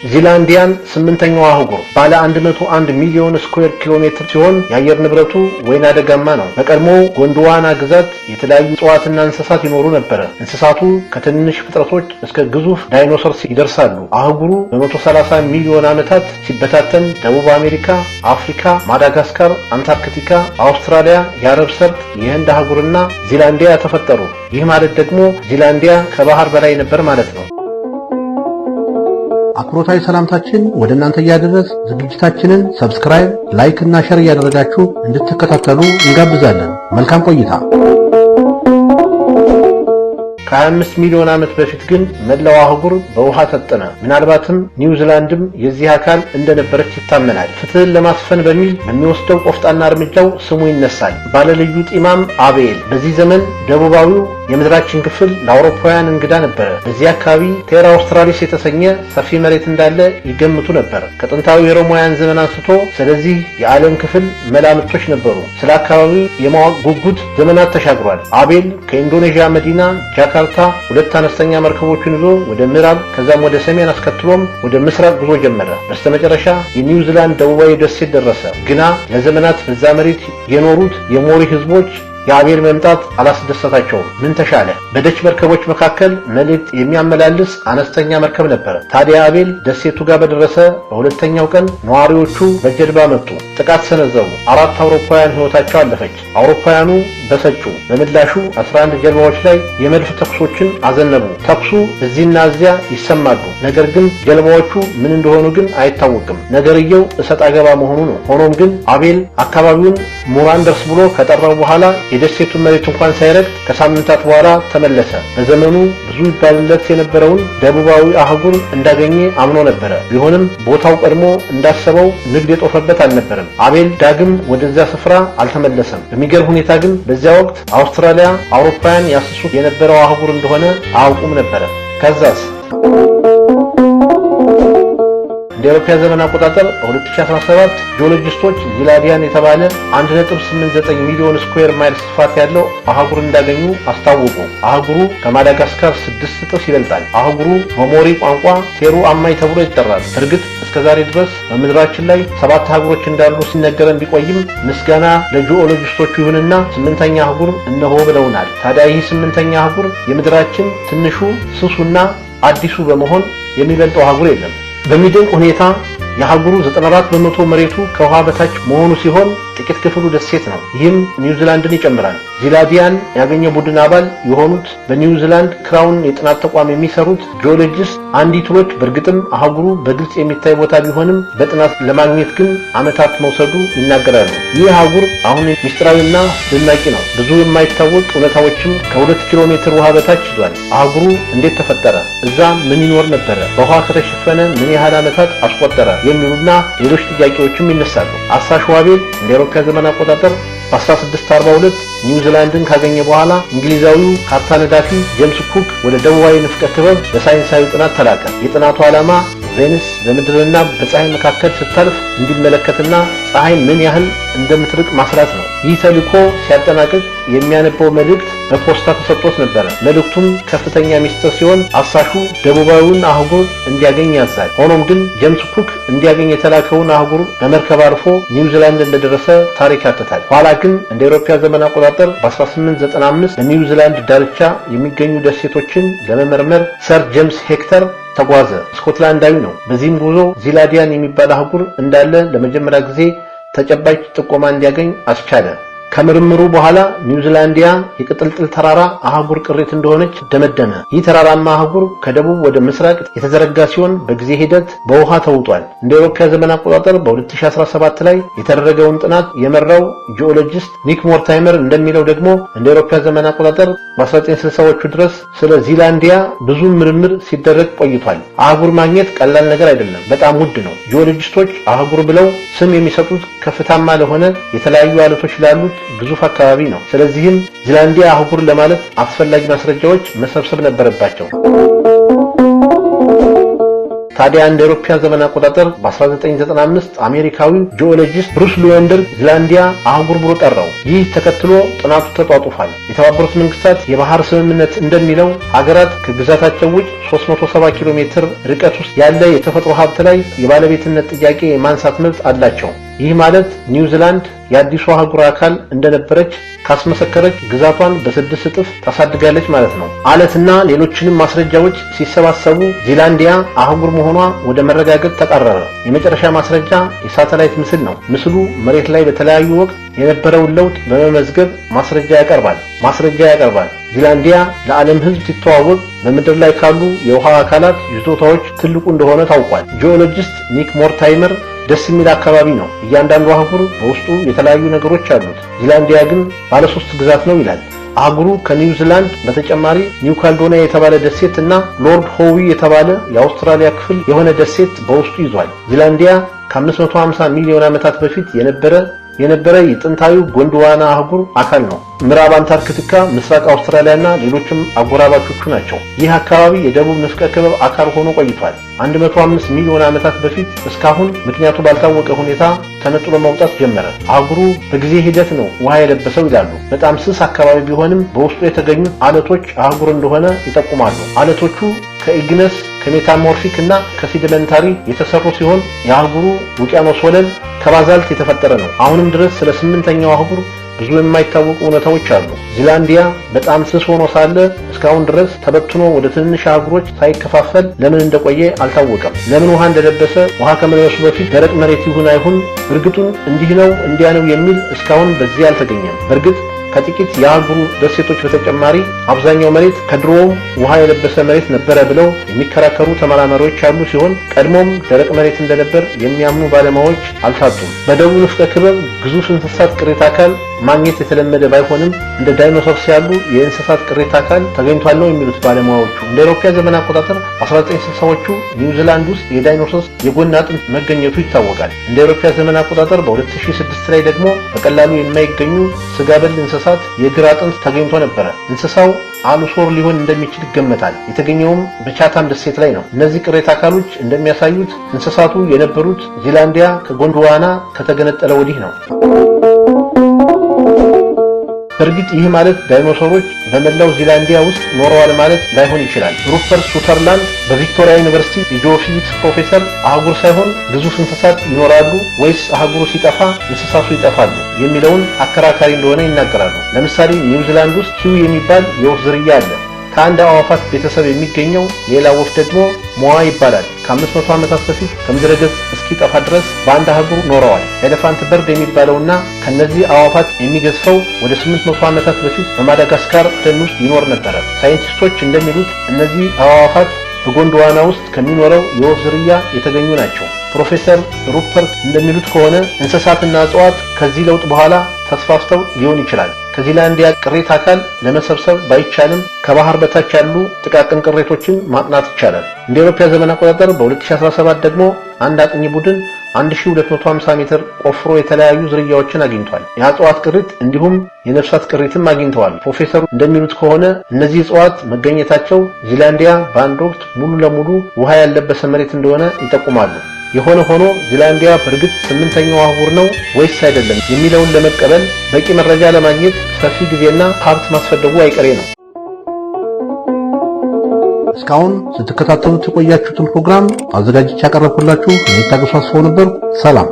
ዚላንዲያን 8ኛው አህጉር ባለ 101 ሚሊዮን ስኩዌር ኪሎ ሜትር ሲሆን የአየር ንብረቱ ወይና ደጋማ ነው። በቀድሞ ጎንዶዋና ግዛት የተለያዩ እጽዋትና እንስሳት ይኖሩ ነበር። እንስሳቱ ከትንሽ ፍጥረቶች እስከ ግዙፍ ዳይኖሰርስ ይደርሳሉ። አህጉሩ በ130 ሚሊዮን ዓመታት ሲበታተን ደቡብ አሜሪካ፣ አፍሪካ፣ ማዳጋስካር፣ አንታርክቲካ፣ አውስትራሊያ፣ የአረብ ሰርጥ፣ የህንድ አህጉርና ዚላንዲያ ተፈጠሩ። ይህ ማለት ደግሞ ዚላንዲያ ከባህር በላይ ነበር ማለት ነው። አክብሮታዊ ሰላምታችን ወደ እናንተ ያደረስ ዝግጅታችንን ሰብስክራይብ፣ ላይክ እና ሼር ያደረጋችሁ እንድትከታተሉ እንጋብዛለን። መልካም ቆይታ። ከ25 ሚሊዮን ዓመት በፊት ግን መላው አህጉር በውሃ ተጠነ። ምናልባትም ኒውዚላንድም የዚህ አካል እንደነበረች ይታመናል። ፍትህን ለማስፈን በሚል በሚወስደው ቆፍጣና እርምጃው ስሙ ይነሳል። ባለልዩ ጢማም አቤል። በዚህ ዘመን ደቡባዊው የምድራችን ክፍል ለአውሮፓውያን እንግዳ ነበረ። በዚህ አካባቢ ቴራ አውስትራሊስ የተሰኘ ሰፊ መሬት እንዳለ ይገምቱ ነበር። ከጥንታዊ የሮማውያን ዘመን አንስቶ ስለዚህ የዓለም ክፍል መላምቶች ነበሩ። ስለ አካባቢው የማወቅ ጉጉት ዘመናት ተሻግሯል። አቤል ከኢንዶኔዥያ መዲና ጃካርታ ሁለት አነስተኛ መርከቦችን ይዞ ወደ ምዕራብ ከዛም ወደ ሰሜን አስከትሎም ወደ ምስራቅ ጉዞ ጀመረ። በስተመጨረሻ የኒውዚላንድ ደቡባዊ ደሴት ደረሰ። ግና ለዘመናት በዛ መሬት የኖሩት የሞሪ ህዝቦች የአቤል መምጣት አላስደሰታቸውም። ምን ተሻለ? በደች መርከቦች መካከል መልእክት የሚያመላልስ አነስተኛ መርከብ ነበር። ታዲያ አቤል ደሴቱ ጋር በደረሰ በሁለተኛው ቀን ነዋሪዎቹ በጀልባ መጡ፣ ጥቃት ሰነዘሩ። 4 አውሮፓውያን ህይወታቸው አለፈች። አውሮፓውያኑ በሰጩ። በምላሹ 11 ጀልባዎች ላይ የመድፍ ተኩሶችን አዘነቡ። ተኩሱ እዚህና እዚያ ይሰማሉ። ነገር ግን ጀልባዎቹ ምን እንደሆኑ ግን አይታወቅም። ነገርየው እሰጥ አገባ መሆኑ ነው። ሆኖም ግን አቤል አካባቢውን ሙራንደርስ ብሎ ከጠራው በኋላ የደሴቱን መሬት እንኳን ሳይረግጥ ከሳምንታት በኋላ ተመለሰ። በዘመኑ ብዙ ይባልለት የነበረውን ደቡባዊ አህጉር እንዳገኘ አምኖ ነበረ። ቢሆንም ቦታው ቀድሞ እንዳሰበው ንግድ የጦፈበት አልነበረም። አቤል ዳግም ወደዚያ ስፍራ አልተመለሰም። በሚገርም ሁኔታ ግን በዚያ ወቅት አውስትራሊያ አውሮፓውያን ያስሱት የነበረው አህጉር እንደሆነ አያውቁም ነበረ። ከዛስ እንደ አውሮፓ ዘመን አቆጣጠር በ2017 ጂኦሎጂስቶች ዚላንዲያን የተባለ 1.89 ሚሊዮን ስኩዌር ማይል ስፋት ያለው አህጉር እንዳገኙ አስታወቁ። አህጉሩ ከማዳጋስካር 6 እጥፍ ይበልጣል። አህጉሩ በሞሪ ቋንቋ ቴሩ አማይ ተብሎ ይጠራል። እርግጥ እስከዛሬ ድረስ በምድራችን ላይ 7 አህጉሮች እንዳሉ ሲነገረን ቢቆይም ምስጋና ለጂኦሎጂስቶቹ ይሁንና 8ኛ አህጉር እነሆ ብለውናል። ታዲያ ይህ 8ኛ አህጉር የምድራችን ትንሹ ስሱና አዲሱ በመሆን የሚበልጠው አህጉር የለም። በሚደንቅ ሁኔታ የአህጉሩ 94 በመቶ መሬቱ ከውሃ በታች መሆኑ ሲሆን ጥቂት ክፍሉ ደሴት ነው። ይህም ኒውዚላንድን ይጨምራል። ዚላንዲያን ያገኘ ቡድን አባል የሆኑት በኒውዚላንድ ክራውን የጥናት ተቋም የሚሰሩት ጂኦሎጂስት አንዲቱሎች በእርግጥም አህጉሩ በግልጽ የሚታይ ቦታ ቢሆንም በጥናት ለማግኘት ግን ዓመታት መውሰዱ ይናገራሉ። ይህ አህጉር አሁን ሚስጥራዊና አስደናቂ ነው። ብዙ የማይታወቅ እውነታዎችም ከ2 ኪሎ ሜትር ውሃ በታች ይዟል። አህጉሩ እንዴት ተፈጠረ? እዛ ምን ይኖር ነበረ? በውሃ ከተሸፈነ ምን ያህል ዓመታት አስቆጠረ? የሚሉና ሌሎች ጥያቄዎችም ይነሳሉ። አሳሹ አቤል እንደ አውሮፓ ዘመን አቆጣጠር በ1642 ኒውዚላንድን ካገኘ በኋላ እንግሊዛዊው ካርታ ነዳፊ ጄምስ ኩክ ወደ ደቡባዊ ንፍቀ ክበብ በሳይንሳዊ ጥናት ተላከ። የጥናቱ ዓላማ ቬኑስ በምድርና በፀሐይ መካከል ስታልፍ እንዲመለከትና ፀሐይ ምን ያህል እንደምትርቅ ማስላት ነው። ይህ ተልዕኮ ሲያጠናቅቅ የሚያነበው መልእክት በፖስታ ተሰጥቶት ነበር። መልእክቱም ከፍተኛ ሚስጥር ሲሆን አሳሹ ደቡባዊውን አህጉር እንዲያገኝ ያዛል። ሆኖም ግን ጄምስ ኩክ እንዲያገኝ የተላከውን አህጉር በመርከብ አልፎ ኒውዚላንድ እንደደረሰ ታሪክ ያትታል። ኋላ ግን እንደ አውሮፓ ዘመን አቆጣጠር በ1895 በኒውዚላንድ ዳርቻ የሚገኙ ደሴቶችን ለመመርመር ሰር ጄምስ ሄክተር ተጓዘ። ስኮትላንዳዊ ነው። በዚህም ጉዞ ዚላንዲያን የሚባል አህጉር እንዳለ ለመጀመሪያ ጊዜ ተጨባጭ ጥቆማ እንዲያገኝ አስቻለ። ከምርምሩ በኋላ ኒውዚላንዲያ የቅጥልጥል ተራራ አህጉር ቅሪት እንደሆነች ደመደመ። ይህ ተራራማ አህጉር ከደቡብ ወደ ምስራቅ የተዘረጋ ሲሆን በጊዜ ሂደት በውሃ ተውጧል። እንደ አውሮፓ ዘመን አቆጣጠር በ2017 ላይ የተደረገውን ጥናት የመራው ጂኦሎጂስት ኒክ ሞርታይመር እንደሚለው ደግሞ እንደ አውሮፓ ዘመን አቆጣጠር በ1960ዎቹ ድረስ ስለ ዚላንዲያ ብዙ ምርምር ሲደረግ ቆይቷል። አህጉር ማግኘት ቀላል ነገር አይደለም፣ በጣም ውድ ነው። ጂኦሎጂስቶች አህጉር ብለው ስም የሚሰጡት ከፍታማ ለሆነ የተለያዩ አለቶች ላሉት ግዙፍ አካባቢ ነው። ስለዚህም ዚላንዲያ አህጉር ለማለት አስፈላጊ ማስረጃዎች መሰብሰብ ነበረባቸው። ታዲያ እንደ አውሮፓውያን ዘመን አቆጣጠር በ1995 አሜሪካዊው ጂኦሎጂስት ብሩስ ሊዌንደር ዚላንዲያ አህጉር ብሎ ጠራው። ይህ ተከትሎ ጥናቱ ተጧጡፏል። የተባበሩት መንግስታት የባህር ስምምነት እንደሚለው ሀገራት ከግዛታቸው ውጭ 370 ኪሎ ሜትር ርቀት ውስጥ ያለ የተፈጥሮ ሀብት ላይ የባለቤትነት ጥያቄ የማንሳት መብት አላቸው። ይህ ማለት ኒውዚላንድ የአዲሱ አህጉር አካል እንደነበረች ካስመሰከረች ግዛቷን በ6 እጥፍ ታሳድጋለች ማለት ነው። አለትና ሌሎችንም ማስረጃዎች ሲሰባሰቡ ዚላንዲያ አህጉር መሆኗ ወደ መረጋገጥ ተቃረበ። የመጨረሻ ማስረጃ የሳተላይት ምስል ነው። ምስሉ መሬት ላይ በተለያዩ ወቅት የነበረውን ለውጥ በመመዝገብ ማስረጃ ያቀርባል። ዚላንዲያ ለዓለም ሕዝብ ሲተዋወቅ በምድር ላይ ካሉ የውሃ አካላት ይዞታዎች ትልቁ እንደሆነ ታውቋል። ጂኦሎጂስት ኒክ ሞርታይመር ደስ የሚል አካባቢ ነው። እያንዳንዱ አህጉር በውስጡ የተለያዩ ነገሮች አሉት። ዚላንዲያ ግን ባለ 3 ግዛት ነው ይላል። አህጉሩ ከኒውዚላንድ በተጨማሪ ኒው ካሌዶኒያ የተባለ ደሴት እና ሎርድ ሆዊ የተባለ የአውስትራሊያ ክፍል የሆነ ደሴት በውስጡ ይዟል። ዚላንዲያ ከ550 ሚሊዮን ዓመታት በፊት የነበረ የጥንታዊው ጎንድዋና አህጉር አካል ነው። ምዕራብ አንታርክቲካ፣ ምስራቅ አውስትራሊያና ሌሎችም አጎራባቾቹ ናቸው። ይህ አካባቢ የደቡብ ንፍቀ ክበብ አካል ሆኖ ቆይቷል። 105 ሚሊዮን ዓመታት በፊት እስካሁን ምክንያቱ ባልታወቀ ሁኔታ ተነጥሎ መውጣት ጀመረ። አህጉሩ በጊዜ ሂደት ነው ውሃ የለበሰው ይላሉ። በጣም ስስ አካባቢ ቢሆንም በውስጡ የተገኙት አለቶች አህጉር እንደሆነ ይጠቁማሉ። አለቶቹ ከኢግነስ ከሜታሞርፊክ እና ከሲዲመንታሪ የተሰሩ ሲሆን የአህጉሩ ውቅያኖስ ወለል ከባዛልት የተፈጠረ ነው። አሁንም ድረስ ስለ 8ኛው አህጉር ብዙ የማይታወቁ እውነታዎች አሉ። ዚላንዲያ በጣም ስስ ሆኖ ሳለ እስካሁን ድረስ ተበትኖ ወደ ትንንሽ አህጉሮች ሳይከፋፈል ለምን እንደቆየ አልታወቀም። ለምን ውሃ እንደለበሰ፣ ውሃ ከመድረሱ በፊት ደረቅ መሬት ይሁን አይሁን እርግጡን እንዲህ ነው እንዲያ ነው የሚል እስካሁን በዚህ አልተገኘም። በእርግጥ ከጥቂት የአህጉሩ ደሴቶች በተጨማሪ አብዛኛው መሬት ከድሮውም ውሃ የለበሰ መሬት ነበረ ብለው የሚከራከሩ ተመራማሪዎች ያሉ ሲሆን ቀድሞም ደረቅ መሬት እንደነበር የሚያምኑ ባለሙያዎች አልታጡም። በደቡብ ንፍቀ ክበብ ግዙፍ እንስሳት ቅሪተ አካል ማግኘት የተለመደ ባይሆንም እንደ ዳይኖሰርስ ያሉ የእንስሳት ቅሪተ አካል ተገኝቷል ነው የሚሉት ባለሙያዎቹ። እንደ አውሮፓውያን ዘመን አቆጣጠር 1960ዎቹ ኒውዚላንድ ውስጥ የዳይኖሰርስ የጎን አጥንት መገኘቱ ይታወቃል። እንደ አውሮፓውያን ዘመን አቆጣጠር በ2006 ላይ ደግሞ በቀላሉ የማይገኙ ስጋ በል እንስሳት የእግር አጥንት ተገኝቶ ነበረ። እንስሳው አሉሶር ሊሆን እንደሚችል ይገመታል። የተገኘውም በቻታም ደሴት ላይ ነው። እነዚህ ቅሪተ አካሎች እንደሚያሳዩት እንስሳቱ የነበሩት ዚላንዲያ ከጎንድዋና ከተገነጠለ ወዲህ ነው። በእርግጥ ይህ ማለት ዳይኖሰሮች በመላው ዚላንዲያ ውስጥ ኖረዋል ማለት ላይሆን ይችላል። ሩፐርት ሱተርላንድ በቪክቶሪያ ዩኒቨርሲቲ የጂኦፊዚክስ ፕሮፌሰር አህጉር ሳይሆን ግዙፍ እንስሳት ይኖራሉ ወይስ አህጉሩ ሲጠፋ እንስሳቱ ይጠፋሉ የሚለውን አከራካሪ እንደሆነ ይናገራሉ። ለምሳሌ ኒውዚላንድ ውስጥ ኪው የሚባል የወፍ ዝርያ አለ። ከአንድ አዕዋፋት ቤተሰብ የሚገኘው ሌላ ወፍ ደግሞ ሞዋ ይባላል። ከ500 ዓመታት በፊት ከምድረ ገጽ እስኪጠፋ ድረስ በአንድ አህጉር ኖረዋል። ኤሌፋንት በርድ የሚባለውና ከነዚህ አዕዋፋት የሚገዝፈው ወደ 800 ዓመታት በፊት በማዳጋስካር ደን ውስጥ ይኖር ነበረ። ሳይንቲስቶች እንደሚሉት እነዚህ አዕዋፋት በጎንድዋና ውስጥ ከሚኖረው የወፍ ዝርያ የተገኙ ናቸው። ፕሮፌሰር ሩፐርት እንደሚሉት ከሆነ እንስሳትና እጽዋት ከዚህ ለውጥ በኋላ ተስፋፍተው ሊሆን ይችላል። ከዚላንዲያ ቅሪተ አካል ለመሰብሰብ ባይቻልም ከባህር በታች ያሉ ጥቃቅን ቅሪቶችን ማጥናት ይቻላል። እንደ አውሮፓውያን ዘመን አቆጣጠር በ2017 ደግሞ አንድ አጥኚ ቡድን 1250 ሜትር ቆፍሮ የተለያዩ ዝርያዎችን አግኝቷል። የእጽዋት ቅሪት እንዲሁም የነፍሳት ቅሪትም አግኝተዋል። ፕሮፌሰሩ እንደሚሉት ከሆነ እነዚህ እጽዋት መገኘታቸው ዚላንዲያ በአንድ ወቅት ሙሉ ለሙሉ ውሃ ያለበሰ መሬት እንደሆነ ይጠቁማሉ። የሆነ ሆኖ ዚላንዲያ በእርግጥ 8ኛው አህጉር ነው ወይስ አይደለም የሚለውን ለመቀበል በቂ መረጃ ለማግኘት ሰፊ ጊዜና ሀብት ማስፈለጉ አይቀሬ ነው። እስካሁን ስትከታተሉት የቆያችሁትን ፕሮግራም አዘጋጅቼ ያቀረብኩላችሁ እኔ ታገሱ አስፋው ነበርኩ። ሰላም።